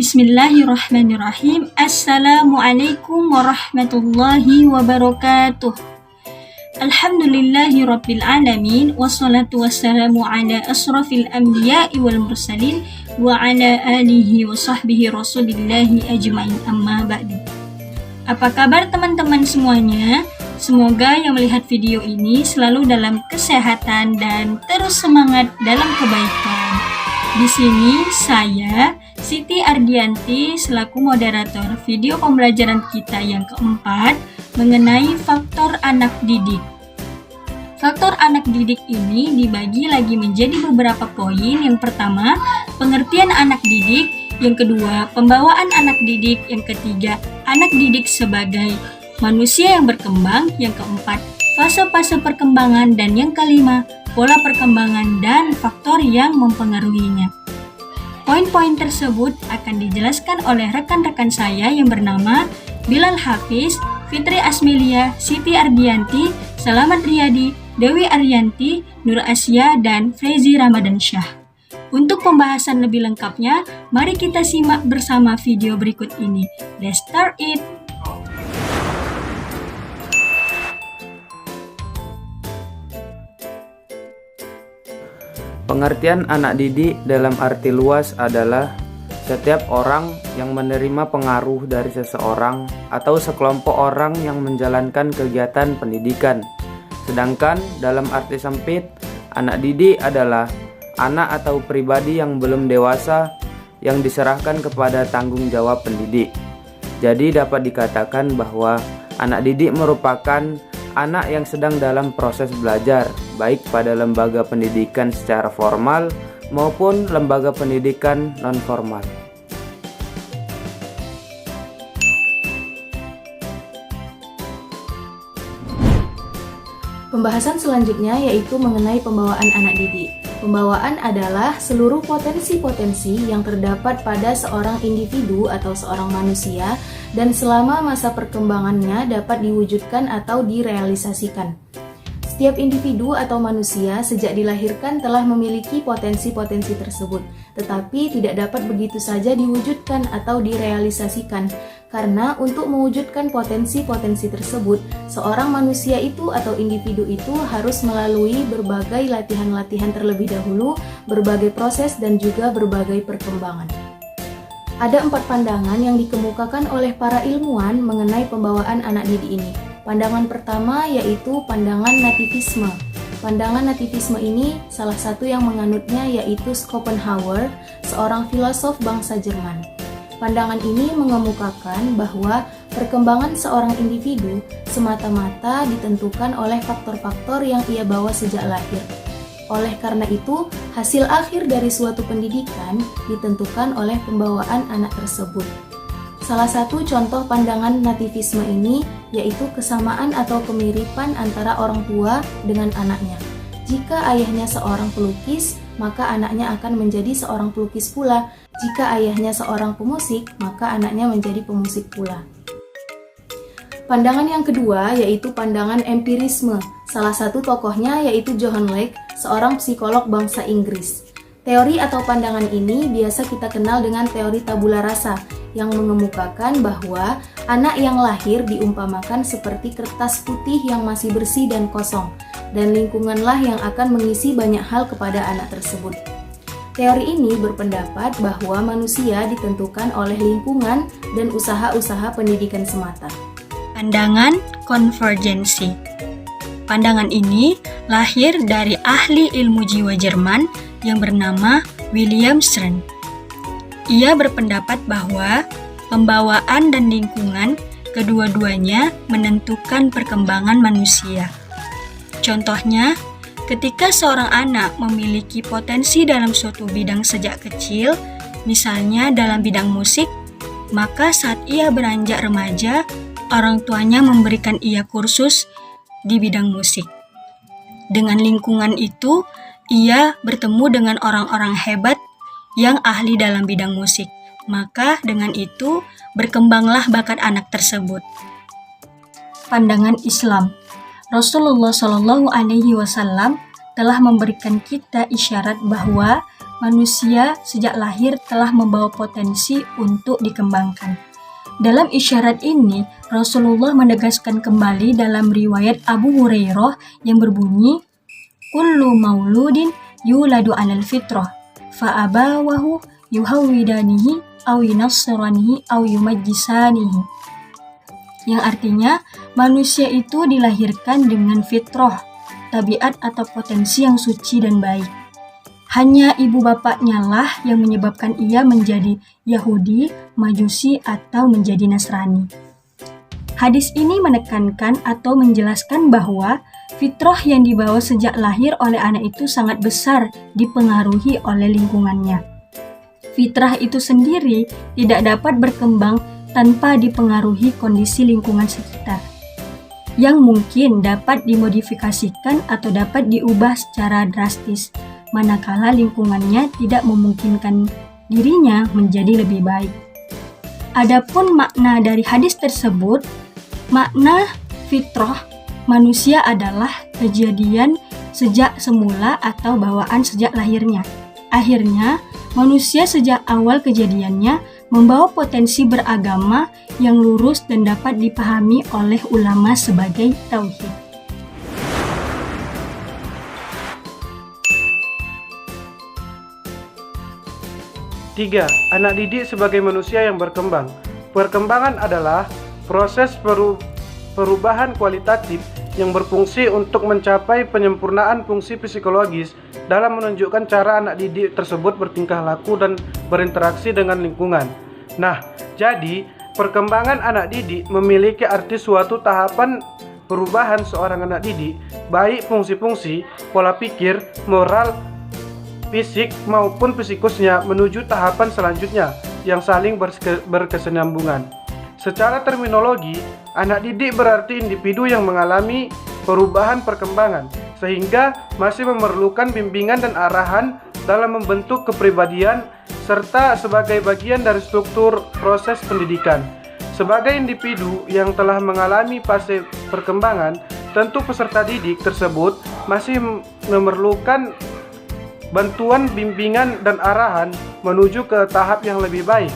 Bismillahirrahmanirrahim. Assalamualaikum warahmatullahi wabarakatuh. Alhamdulillahi rabbil alamin. Wassalatu wassalamu ala asrafil anbiya'i wal mursalin wa ala alihi wa sahbihi rasulillahi ajma'in, amma ba'du. Apa kabar teman-teman semuanya? Semoga yang melihat video ini selalu dalam kesehatan dan terus semangat dalam kebaikan. Di sini saya Siti Ardianti selaku moderator video pembelajaran kita yang keempat mengenai faktor anak didik. Faktor anak didik ini dibagi lagi menjadi beberapa poin. Yang pertama, pengertian anak didik. Yang kedua, pembawaan anak didik. Yang ketiga, anak didik sebagai manusia yang berkembang. Yang keempat, fase-fase perkembangan. Dan yang kelima, pola perkembangan dan faktor yang mempengaruhinya. Poin-poin tersebut akan dijelaskan oleh rekan-rekan saya yang bernama Bilal Hafiz, Fitri Asmelia, Siti Ardianti, Selamat Riyadi, Dewi Arianti, Nur Asya, dan Freizi Ramadansyah. Untuk pembahasan lebih lengkapnya, mari kita simak bersama video berikut ini. Let's start it! Pengertian anak didik dalam arti luas adalah setiap orang yang menerima pengaruh dari seseorang atau sekelompok orang yang menjalankan kegiatan pendidikan. Sedangkan dalam arti sempit, anak didik adalah anak atau pribadi yang belum dewasa yang diserahkan kepada tanggung jawab pendidik. Jadi dapat dikatakan bahwa anak didik merupakan anak yang sedang dalam proses belajar, baik pada lembaga pendidikan secara formal maupun lembaga pendidikan non-formal. Pembahasan selanjutnya yaitu mengenai pembawaan anak didik. Pembawaan adalah seluruh potensi-potensi yang terdapat pada seorang individu atau seorang manusia dan selama masa perkembangannya dapat diwujudkan atau direalisasikan. Setiap individu atau manusia sejak dilahirkan telah memiliki potensi-potensi tersebut, tetapi tidak dapat begitu saja diwujudkan atau direalisasikan. Karena untuk mewujudkan potensi-potensi tersebut, seorang manusia itu atau individu itu harus melalui berbagai latihan-latihan terlebih dahulu, berbagai proses dan juga berbagai perkembangan. Ada 4 pandangan yang dikemukakan oleh para ilmuwan mengenai pembawaan anak didik ini. Pandangan pertama yaitu pandangan nativisme. Pandangan nativisme ini salah satu yang menganutnya yaitu Schopenhauer, seorang filosof bangsa Jerman. Pandangan ini mengemukakan bahwa perkembangan seorang individu semata-mata ditentukan oleh faktor-faktor yang ia bawa sejak lahir. Oleh karena itu, hasil akhir dari suatu pendidikan ditentukan oleh pembawaan anak tersebut. Salah satu contoh pandangan nativisme ini yaitu kesamaan atau kemiripan antara orang tua dengan anaknya. Jika ayahnya seorang pelukis, maka anaknya akan menjadi seorang pelukis pula. Jika ayahnya seorang pemusik, maka anaknya menjadi pemusik pula. Pandangan yang kedua yaitu pandangan empirisme. Salah satu tokohnya yaitu John Locke, seorang psikolog bangsa Inggris. Teori atau pandangan ini biasa kita kenal dengan teori tabula rasa, yang mengemukakan bahwa anak yang lahir diumpamakan seperti kertas putih yang masih bersih dan kosong, dan lingkunganlah yang akan mengisi banyak hal kepada anak tersebut. Teori ini berpendapat bahwa manusia ditentukan oleh lingkungan dan usaha-usaha pendidikan semata. Pandangan konvergensi. Pandangan ini lahir dari ahli ilmu jiwa Jerman yang bernama William Strand. Ia berpendapat bahwa pembawaan dan lingkungan kedua-duanya menentukan perkembangan manusia. Contohnya, ketika seorang anak memiliki potensi dalam suatu bidang sejak kecil, misalnya dalam bidang musik, maka saat ia beranjak remaja, orang tuanya memberikan ia kursus di bidang musik. Dengan lingkungan itu, ia bertemu dengan orang-orang hebat yang ahli dalam bidang musik. Maka dengan itu berkembanglah bakat anak tersebut. Pandangan Islam. Rasulullah Shallallahu Alaihi Wasallam telah memberikan kita isyarat bahwa manusia sejak lahir telah membawa potensi untuk dikembangkan. Dalam isyarat ini, Rasulullah menegaskan kembali dalam riwayat Abu Hurairah yang berbunyi, "Kullu mauludin yuladu 'alal fitrah, fa abawahu yuhawwidanihi aw yunassiranihi aw yumajjisanihi." Yang artinya, manusia itu dilahirkan dengan fitrah, tabiat atau potensi yang suci dan baik. Hanya ibu bapaknya lah yang menyebabkan ia menjadi Yahudi, Majusi, atau menjadi Nasrani. Hadis ini menekankan atau menjelaskan bahwa fitrah yang dibawa sejak lahir oleh anak itu sangat besar dipengaruhi oleh lingkungannya. Fitrah itu sendiri tidak dapat berkembang tanpa dipengaruhi kondisi lingkungan sekitar, yang mungkin dapat dimodifikasikan atau dapat diubah secara drastis, manakala lingkungannya tidak memungkinkan dirinya menjadi lebih baik. Adapun makna dari hadis tersebut, makna fitrah manusia adalah kejadian sejak semula atau bawaan sejak lahirnya. Akhirnya, manusia sejak awal kejadiannya membawa potensi beragama yang lurus dan dapat dipahami oleh ulama sebagai tauhid. Tiga, anak didik sebagai manusia yang berkembang. Perkembangan adalah proses perubahan kualitatif yang berfungsi untuk mencapai penyempurnaan fungsi psikologis dalam menunjukkan cara anak didik tersebut bertingkah laku dan berinteraksi dengan lingkungan. Nah, jadi perkembangan anak didik memiliki arti suatu tahapan perubahan seorang anak didik, baik fungsi-fungsi, pola pikir, moral, fisik maupun psikologisnya menuju tahapan selanjutnya yang saling berkesinambungan. Secara terminologi, anak didik berarti individu yang mengalami perubahan perkembangan, sehingga masih memerlukan bimbingan dan arahan dalam membentuk kepribadian, serta sebagai bagian dari struktur proses pendidikan. Sebagai individu yang telah mengalami fase perkembangan, tentu peserta didik tersebut masih memerlukan bantuan bimbingan dan arahan menuju ke tahap yang lebih baik.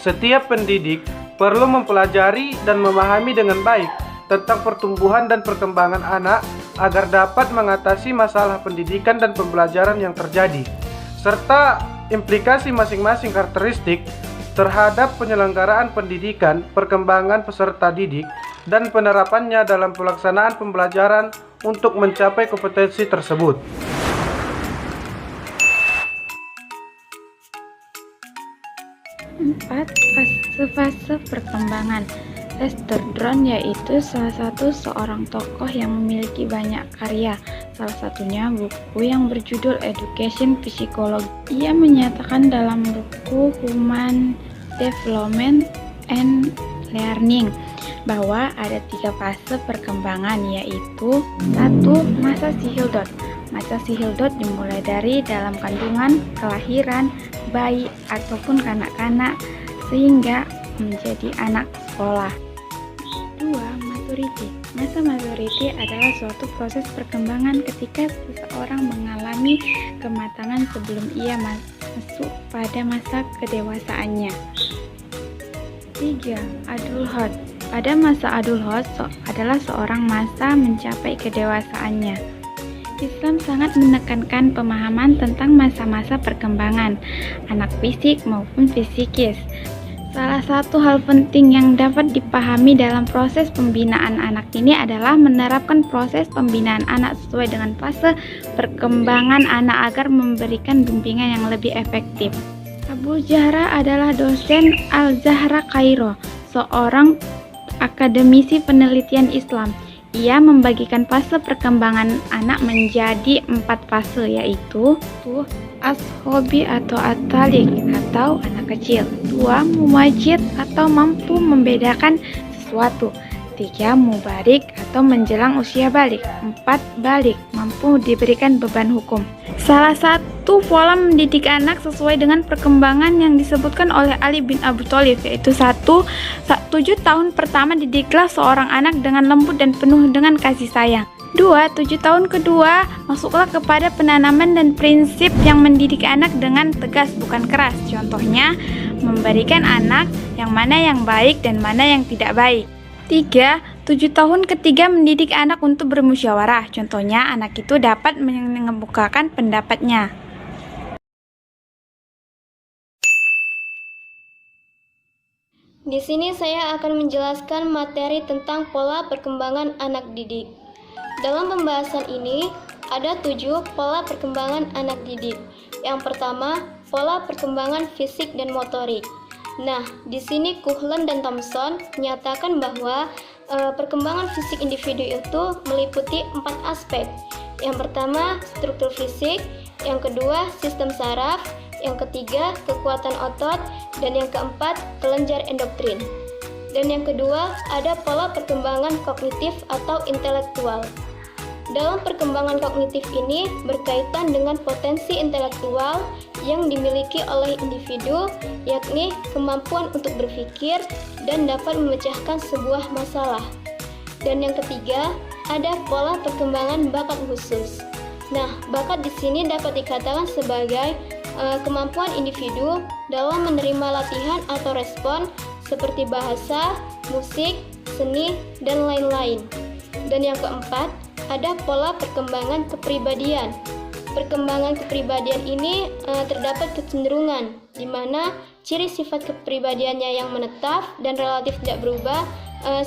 Setiap pendidik perlu mempelajari dan memahami dengan baik tentang pertumbuhan dan perkembangan anak agar dapat mengatasi masalah pendidikan dan pembelajaran yang terjadi, serta implikasi masing-masing karakteristik terhadap penyelenggaraan pendidikan, perkembangan peserta didik, dan penerapannya dalam pelaksanaan pembelajaran untuk mencapai kompetensi tersebut. 4. Fase-fase perkembangan. Lester Brown yaitu salah satu seorang tokoh yang memiliki banyak karya, salah satunya buku yang berjudul Education Psychology. Ia menyatakan dalam buku Human Development and Learning bahwa ada 3 fase perkembangan, yaitu 1. Masa si Hildot. Masa si Hildot dimulai dari dalam kandungan, kelahiran, bayi ataupun kanak-kanak sehingga menjadi anak sekolah. 2. Maturity. Masa maturity adalah suatu proses perkembangan ketika seseorang mengalami kematangan sebelum ia masuk pada masa kedewasaannya. 3. Adulthood. Pada masa adulthood adalah seorang masa mencapai kedewasaannya. Islam sangat menekankan pemahaman tentang masa-masa perkembangan anak fisik maupun psikis. Salah satu hal penting yang dapat dipahami dalam proses pembinaan anak ini adalah menerapkan proses pembinaan anak sesuai dengan fase perkembangan anak agar memberikan bimbingan yang lebih efektif. Abu Zahra adalah dosen Al-Zahra Kairo, seorang akademisi penelitian Islam. Ia membagikan fase perkembangan anak menjadi 4 fase, yaitu as-hobi atau at-talik atau anak kecil. 2. Muwajid atau mampu membedakan sesuatu. 3. Mubarik atau menjelang usia balik. 4. Balik, mampu diberikan beban hukum. Salah satu Satu, pola mendidik anak sesuai dengan perkembangan yang disebutkan oleh Ali bin Abi Thalib, yaitu 1. 7 tahun pertama didiklah seorang anak dengan lembut dan penuh dengan kasih sayang. 2. 7 tahun kedua masuklah kepada penanaman dan prinsip yang mendidik anak dengan tegas bukan keras. Contohnya, memberikan anak yang mana yang baik dan mana yang tidak baik. 3. 7 tahun ketiga mendidik anak untuk bermusyawarah. Contohnya, anak itu dapat mengemukakan pendapatnya. Di sini saya akan menjelaskan materi tentang pola perkembangan anak didik. Dalam pembahasan ini, ada 7 pola perkembangan anak didik. Yang pertama, pola perkembangan fisik dan motorik. Nah, di sini Kuhlen dan Thompson menyatakan bahwa perkembangan fisik individu itu meliputi 4 aspek. Yang pertama, struktur fisik. Yang kedua, sistem saraf. Yang ketiga, kekuatan otot. Dan yang keempat, kelenjar endokrin. Dan yang kedua, ada pola perkembangan kognitif atau intelektual. Dalam perkembangan kognitif ini berkaitan dengan potensi intelektual yang dimiliki oleh individu, yakni kemampuan untuk berpikir dan dapat memecahkan sebuah masalah. Dan yang ketiga, ada pola perkembangan bakat khusus. Nah, bakat di sini dapat dikatakan sebagai kemampuan individu dalam menerima latihan atau respon seperti bahasa, musik, seni, dan lain-lain. Dan yang keempat, ada pola perkembangan kepribadian. Perkembangan kepribadian ini terdapat kecenderungan, di mana ciri sifat kepribadiannya yang menetap dan relatif tidak berubah,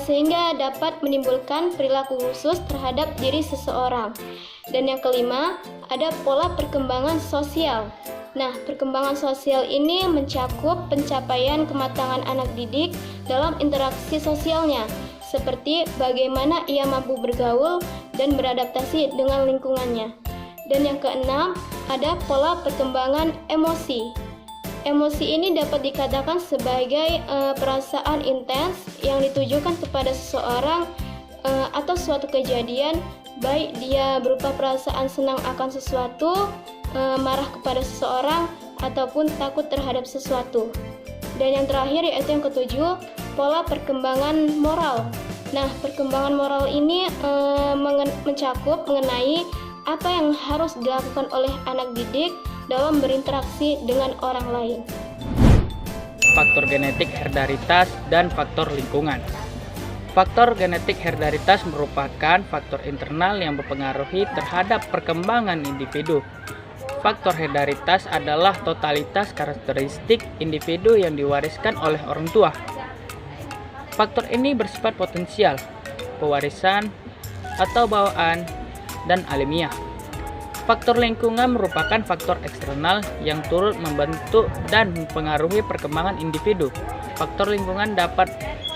sehingga dapat menimbulkan perilaku khusus terhadap diri seseorang. Dan yang kelima, ada pola perkembangan sosial. Nah, perkembangan sosial ini mencakup pencapaian kematangan anak didik dalam interaksi sosialnya, seperti bagaimana ia mampu bergaul dan beradaptasi dengan lingkungannya. Dan yang keenam, ada pola perkembangan emosi. Emosi ini dapat dikatakan sebagai perasaan intens yang ditujukan kepada seseorang atau suatu kejadian, baik dia berupa perasaan senang akan sesuatu, marah kepada seseorang, ataupun takut terhadap sesuatu. Dan yang terakhir yaitu yang ketujuh, pola perkembangan moral. Nah, perkembangan moral ini mencakup mengenai apa yang harus dilakukan oleh anak didik dalam berinteraksi dengan orang lain. Faktor genetik hereditaritas dan faktor lingkungan. Faktor genetik hereditaritas merupakan faktor internal yang mempengaruhi terhadap perkembangan individu. Faktor hereditaritas adalah totalitas karakteristik individu yang diwariskan oleh orang tua. Faktor ini bersifat potensial, pewarisan, atau bawaan, dan alamiah. Faktor lingkungan merupakan faktor eksternal yang turut membentuk dan mempengaruhi perkembangan individu. Faktor lingkungan dapat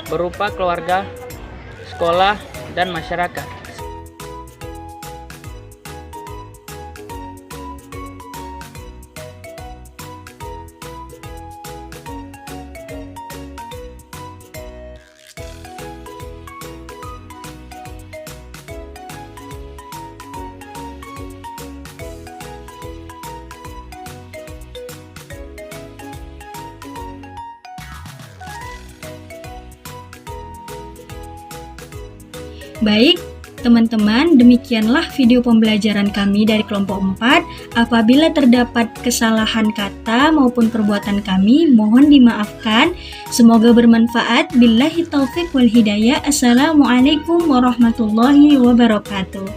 berupa keluarga, sekolah, dan masyarakat. Baik, teman-teman, demikianlah video pembelajaran kami dari kelompok 4. Apabila terdapat kesalahan kata maupun perbuatan kami, mohon dimaafkan. Semoga bermanfaat. Billahi taufiq wal hidayah. Assalamualaikum warahmatullahi wabarakatuh.